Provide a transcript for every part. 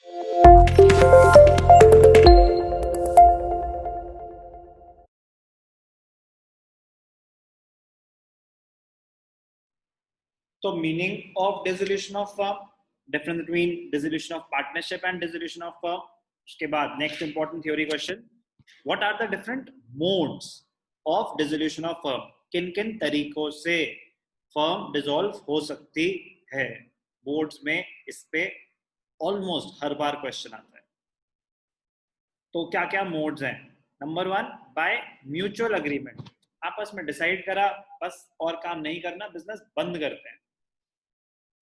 तो meaning of dissolution of firm, difference between dissolution of partnership and dissolution of firm. उसके बाद next important theory question, what are the different modes of dissolution of firm, किन किन तरीकों से firm dissolve हो सकती है। बोर्ड्स में इस पे ऑलमोस्ट हर बार क्वेश्चन आता है। तो क्या क्या मोड्स हैं? नंबर 1, बाय म्यूचुअल अग्रीमेंट, आपस में डिसाइड करा, बस और काम नहीं करना, बिजनेस बंद करते हैं।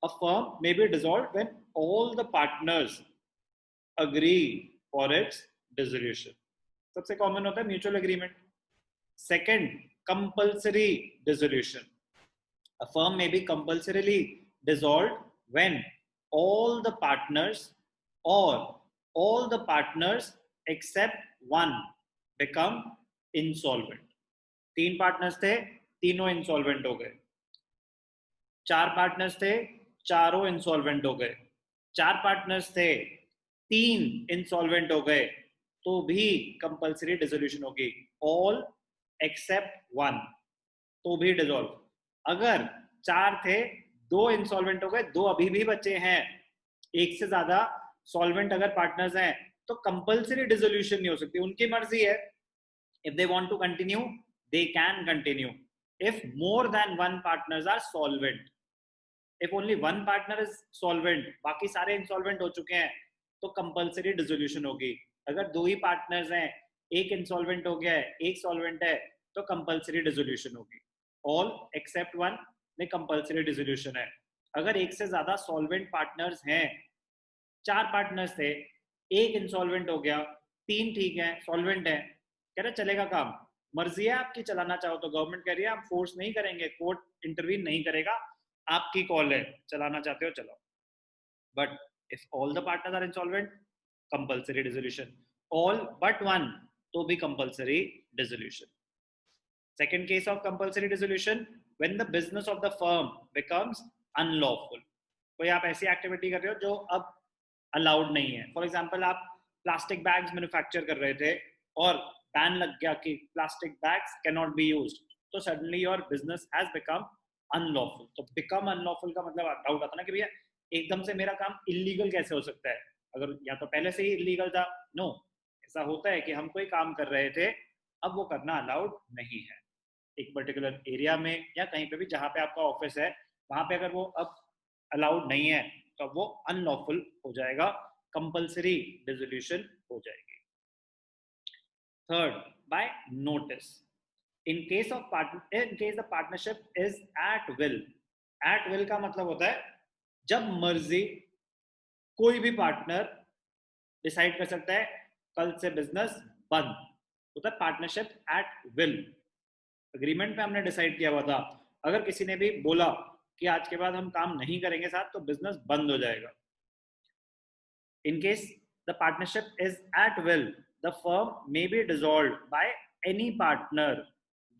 A firm may be dissolved when all the partners agree for its dissolution. सबसे कॉमन होता है mutual agreement. Second, compulsory dissolution, a firm may be compulsorily dissolved when all the partners or all the partners except one become insolvent। तीन partners थे, तीनों insolvent हो गए। चार partners थे, चारों इंसॉल्वेंट हो गए। चार पार्टनर्स थे, तीन इंसॉल्वेंट हो गए, तो भी कंपल्सरी डिसोल्यूशन होगी। ऑल एक्सेप्ट वन, तो भी डिसॉल्व। अगर चार थे, दो इंसॉल्वेंट हो गए, दो अभी भी बचे हैं, एक से ज्यादा सॉल्वेंट अगर पार्टनर्स हैं, तो कंपल्सरी डिसोल्यूशन नहीं हो सकती, उनकी मर्जी है। If they want to continue, they can continue if more than one partners are solvent। if only one partner is solvent, बाकी सारे insolvent हो चुके हैं, तो कंपल्सरी डिसोल्यूशन होगी। अगर दो ही पार्टनर्स हैं, एक इंसॉल्वेंट हो गया है, एक सॉल्वेंट है, तो कंपल्सरी डिसोल्यूशन होगी। ऑल एक्सेप्ट वन में कंपल्सरी डिसोल्यूशन है। अगर एक से ज्यादा सॉल्वेंट पार्टनर्स हैं, चार पार्टनर्स थे, एक इंसॉल्वेंट हो गया, तीन ठीक है, सॉल्वेंट है, कह रहे चलेगा काम, मर्जी है आपकी, चलाना चाहो तो। गवर्नमेंट कह रही है हम फोर्स नहीं करेंगे, कोर्ट इंटरवीन नहीं करेगा, आपकी कॉल है, चलाना चाहते हो चलो। But if all the partners are insolvent, compulsory dissolution. All but one, तो भी compulsory dissolution. Second case of compulsory dissolution, when the business of the firm becomes unlawful. कोई आप ऐसी एक्टिविटी कर रहे हो जो अब अलाउड नहीं है। फॉर एग्जाम्पल, आप प्लास्टिक बैग्स मैन्युफैक्चर कर रहे थे और बैन लग गया कि plastic bags can not be used, तो suddenly your business has become unlawful. तो बिकम अनलॉफुल का मतलब डाउट आता ना कि भैया एकदम से मेरा काम इलीगल कैसे हो सकता है, अगर या तो पहले से ही इलीगल था। नो, ऐसा होता है कि हम कोई काम कर रहे थे, अब वो करना अलाउड नहीं है। एक पर्टिकुलर एरिया में या कहीं पे भी जहाँ पे आपका ऑफिस है, वहां पे अगर वो अब अलाउड नहीं है, तो वो अनलॉफुल हो जाएगा, कंपल्सरी डिसोल्यूशन हो जाएगी। Third, by notice, in case the partnership is at will. At will का मतलब होता है जब मर्जी कोई भी पार्टनर डिसाइड कर सकता है कल से बिजनेस बंद, होता है पार्टनरशिप एट विल। अग्रीमेंट में हमने डिसाइड किया हुआ था, अगर किसी ने भी बोला कि आज के बाद हम काम नहीं करेंगे साथ, तो बिजनेस बंद हो जाएगा। In case the partnership is at will, the firm may be dissolved by any partner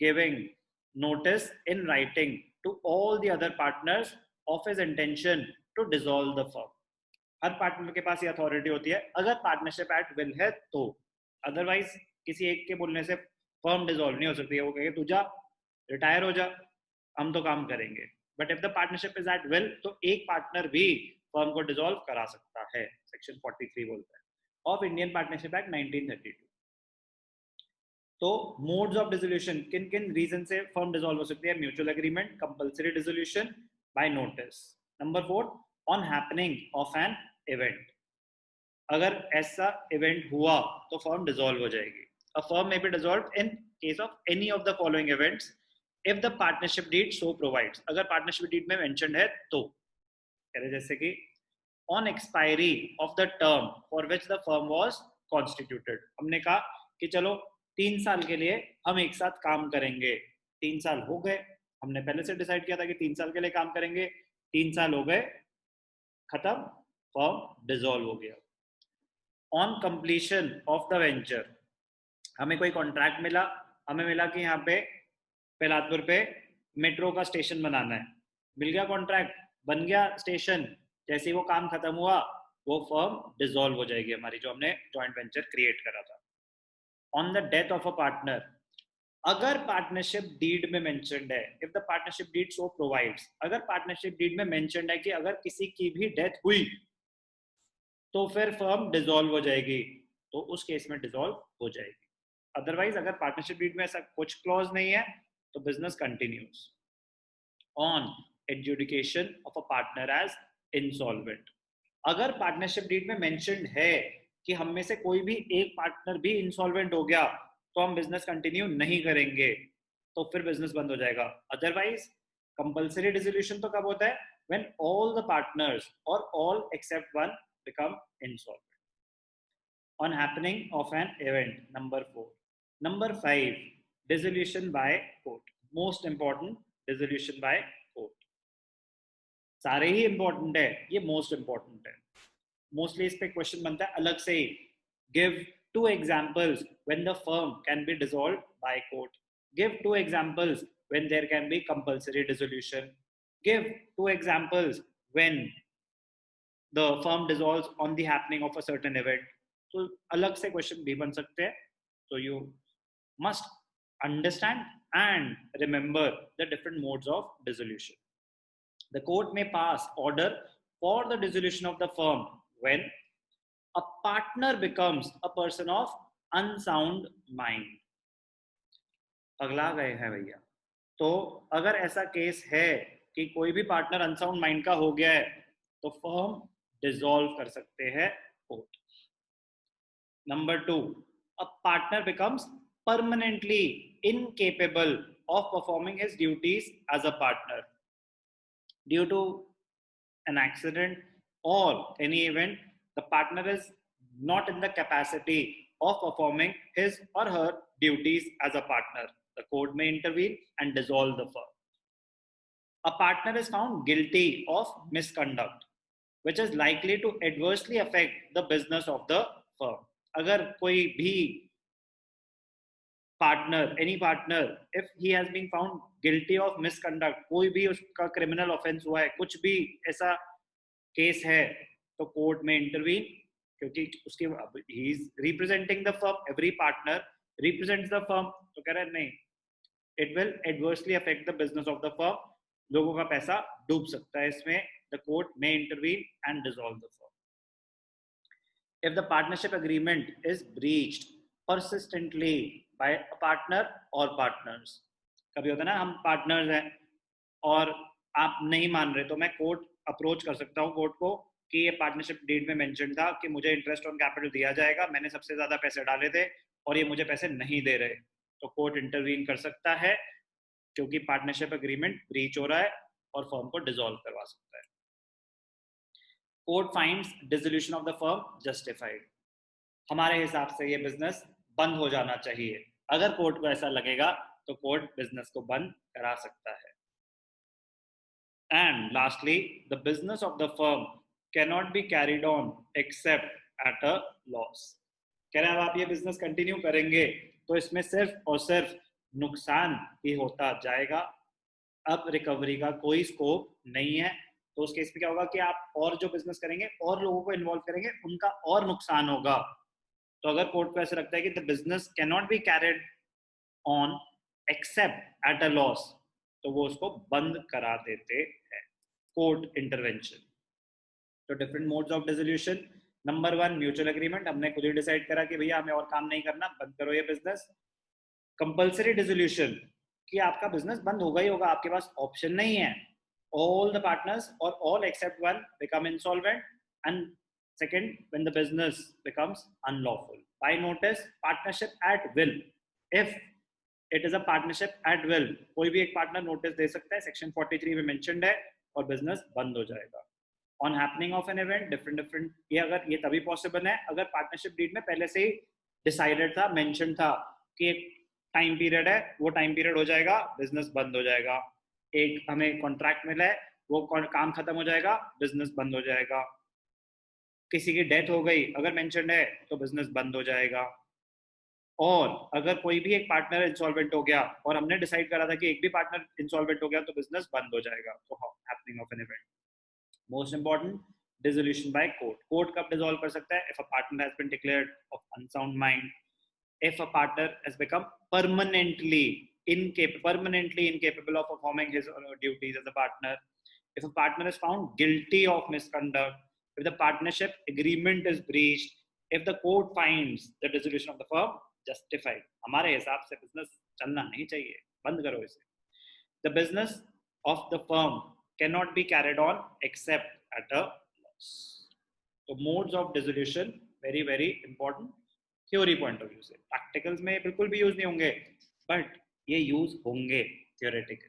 giving notice in writing to all the other partners of his intention to dissolve the firm। Her partner के पास ये authority होती है अगर partnership at will है तो। Otherwise किसी एक के बोलने से फर्म डिसॉल्व नहीं हो सकती है। वो कहेगा तू जा, रिटायर हो जा, हम तो काम करेंगे। But if the partnership is at will, तो एक पार्टनर भी फर्म को डिसॉल्व करा सकता है। सेक्शन 43 बोलता है ऑफ इंडियन पार्टनरशिप एक्ट 1932। तो मोड्स ऑफ डिसोल्यूशन, किन किन रीजन से फर्म डिसॉल्व हो सकती है? Mutual agreement, compulsory dissolution, by notice. Number 4, on happening of an event, अगर ऐसा इवेंट हुआ तो फर्म डिसॉल्व हो जाएगी। A firm may be dissolved in case of any of the following events if the partnership deed so provides. अगर partnership deed में mentioned है तो, जैसे कि on expiry of the term for which the firm was constituted. हमने कहा कि चलो 3 साल के लिए हम एक साथ काम करेंगे, 3 साल हो गए, हमने पहले से डिसाइड किया था कि 3 साल के लिए काम करेंगे, 3 साल हो गए, खत्म, फर्म डिसॉल्व हो गया। On completion of the venture, हमें कोई कॉन्ट्रैक्ट मिला, हमें मिला कि यहाँ पे पेलादपुर पे मेट्रो का स्टेशन बनाना है, मिल गया कॉन्ट्रैक्ट, बन गया स्टेशन। जैसे ही वो काम खत्म हुआ, वो फर्म डिसॉल्व हो जाएगी हमारी, जो हमने जॉइंट वेंचर क्रिएट करा था। On the death of a partner, अगर पार्टनरशिप डीड में मेंशन्ड है, if the partnership deed so provides, अगर पार्टनरशिप डीड में मेंशन्ड है कि अगर किसी की भी डेथ हुई तो फिर फर्म डिसॉल्व हो जाएगी, तो उस केस में डिसॉल्व हो जाएगी। अदरवाइज अगर पार्टनरशिप डीड में ऐसा कुछ क्लॉज नहीं है तो business continues. On adjudication of a partner as insolvent, अगर पार्टनरशिप डीड में मेंशन्ड है कि हम में से कोई भी एक पार्टनर भी इंसॉल्वेंट हो गया तो हम बिजनेस कंटिन्यू नहीं करेंगे, तो फिर बिजनेस बंद हो जाएगा। अदरवाइज कंपल्सरी डिसोल्यूशन तो कब होता है, व्हेन ऑल द पार्टनर्स और all except one become insolvent. On happening of an event, number 4. Number 5, dissolution by court. Most important, dissolution by court. सारे ही important है, ये most important है। Mostly इस पे question बनता है अलग से ही। Give 2 examples when the firm can be dissolved by court. Give 2 examples when there can be compulsory dissolution. Give 2 examples when the firm dissolves on the happening of a certain event. तो अलग से question भी बन सकते हैं। So you must understand and remember the different modes of dissolution. The court may pass order for the dissolution of the firm when a partner becomes a person of unsound mind. अगला गए हैं भैया, तो अगर ऐसा case है कि कोई भी पार्टनर अनसाउंड माइंड का हो गया है तो फर्म डिसॉल्व कर सकते हैं court. Number 2, a partner becomes permanently incapable of performing his duties as a partner due to an accident or any event. The partner is not in the capacity of performing his or her duties as a partner. The court may intervene and dissolve the firm. A partner is found guilty of misconduct which is likely to adversely affect the business of the firm. अगर कोई भी partner, any partner, if he has been found guilty of misconduct, कोई भी उसका criminal offense हुआ है, कुछ भी ऐसा केस है, तो कोर्ट में इंटरवीन, क्योंकि उसके ही is representing the firm, every partner represents the firm, तो कह रहे हैं नहीं, it will adversely affect the business of the firm, लोगों का पैसा डूब सकता है इसमें, द कोर्ट में intervene and dissolve the firm. If the partnership agreement is breached persistently by a partner और पार्टनर्स, कभी होता है ना हम पार्टनर्स हैं और आप नहीं मान रहे, तो मैं कोर्ट अप्रोच कर सकता हूँ कोर्ट को कि ये पार्टनरशिप डीड में मेंशन था कि मुझे इंटरेस्ट ऑन कैपिटल दिया जाएगा, मैंने सबसे ज्यादा पैसे डाले थे और ये मुझे पैसे नहीं दे रहे, तो कोर्ट इंटरवीन कर सकता है क्योंकि पार्टनरशिप एग्रीमेंट ब्रीच हो रहा है और फर्म को डिसॉल्व करवा सकता है। Court finds dissolution of the firm justified, हमारे हिसाब से ये बिजनेस बंद हो जाना चाहिए, अगर कोर्ट को ऐसा लगेगा तो कोर्ट बिजनेस को बंद करा सकता है। And lastly, the business of the firm cannot be carried on except at a loss. कह रहे हैं अब आप ये बिजनेस कंटिन्यू करेंगे तो इसमें सिर्फ और सिर्फ नुकसान ही होता जाएगा, अब रिकवरी का कोई स्कोप नहीं है। तो उस केस में क्या होगा कि आप और जो बिजनेस करेंगे और लोगों को इन्वॉल्व करेंगे, उनका और नुकसान होगा। तो अगर कोर्ट को ऐसा लगता है कि the business can not be carried on accept at a loss, तो वो उसको बंद करा देते हैं, कोर्ट इंटरवेंशन। तो different modes of dissolution, number 1 mutual agreement, हमने खुद ही डिसाइड करा कि भैया हमें और काम नहीं करना, बंद करो ये बिजनेस। कंपल्सरी डिसोल्यूशन कि आपका बिजनेस बंद होगा ही होगा, आपके पास ऑप्शन नहीं है, ऑल द पार्टनर्स और all except one become insolvent, and second when the business becomes unlawful. By notice, partnership at will, if it is a partnership at will, कोई भी एक पार्टनर नोटिस दे सकता है, सेक्शन 43 में mentioned है, और business बंद हो जाएगा। On happening of an event, different ये अगर ये तभी पॉसिबल है अगर पार्टनरशिप डीड में पहले से ही डिसाइडेड था, मेंशन था कि एक टाइम पीरियड है, वो टाइम पीरियड हो जाएगा, बिजनेस बंद हो जाएगा। एक हमें कॉन्ट्रैक्ट मिला है, वो काम खत्म हो जाएगा, बिजनेस बंद हो जाएगा। किसी की डेथ हो गई अगर मेंशन है तो बिजनेस बंद हो जाएगा। और अगर कोई भी एक पार्टनर इंसॉल्वेंट हो गया और हमने डिसाइड करा था कि एक भी पार्टनर इंसॉल्वेंट हो गया तो बिजनेस बंद हो जाएगा। तो happening of an event, most important, dissolution by court. Court कब dissolve कर सकता है? If a partner has been declared of unsound mind, if a partner has become permanently incapable of performing his or her duties as a partner, if a partner is found guilty of misconduct, if the partnership agreement is breached, if the court finds the dissolution of the firm justified. हमारे हिसाब से business चलना नहीं चाहिए, बंद करो इसे. The business of the firm cannot be carried on except at a loss. So modes of dissolution very very important theory point of view से. Practicals में बिल्कुल भी use नहीं होंगे, but ये use होंगे theoretically.